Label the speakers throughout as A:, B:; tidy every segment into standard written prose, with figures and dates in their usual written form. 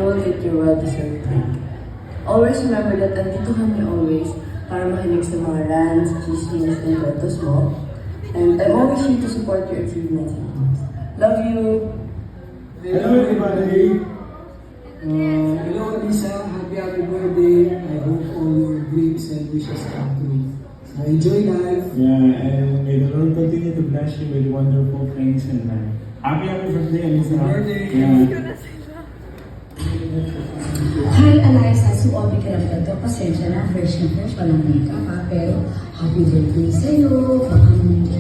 A: know that you're well-deserved. Always remember that andito kami always para makinig sa mga rants, chismis, and kwentos mo. And I'm always here to support your achievements and goals. Love you!
B: Hello everybody! Hello Lisa, happy birthday. I hope all your dreams and wishes come true. So enjoy life.
C: Yeah, and may the Lord continue to bless you with wonderful things in life. Happy birthday, Alisa.
B: Happy birthday.
C: Yeah.
D: Hi, Eliza. Suobi ka lang ito. Pasensya na. Fresh na fresh. Walang makeup ha. Pero happy birthday sa'yo. Baka may ka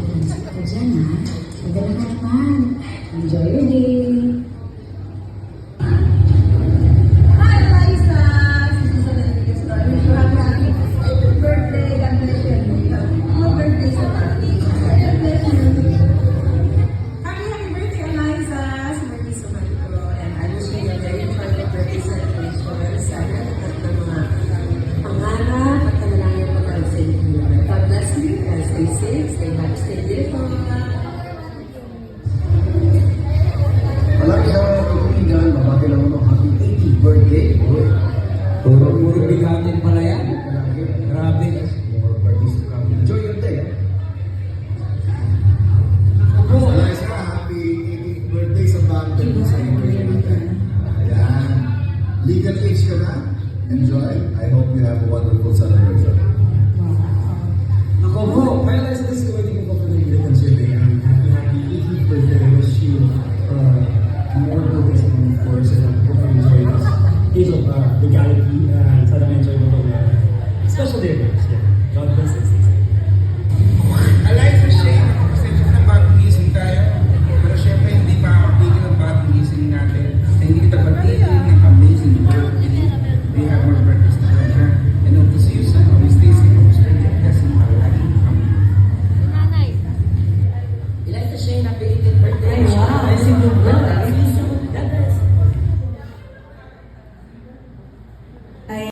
D: dyan ha. Maganda ka naman. Enjoy your day.
E: Hi, Eliza! This is Susan Enriquez. Wish you happy birthday. God bless you. Happy birthday sa party. God bless you. Happy birthday, Eliza! Sa birthday sa Marco. And I wish you a very joyful birthday celebration. Sana at ng mga pangarap at kanalangin mo para sa inyo. God bless you. And stay safe, stay happy, stay beautiful.
F: Alam sa kaibigan, mabati lang ako happy 80th birthday.
B: Puro bigatin pala yan. Grabe.
F: More birthdays to come. Enjoy your day. Liza, happy 80th birthday sa bagay mo sa iyo. Ayan. Legal age ka na. Enjoy. I hope you have a wonderful celebration.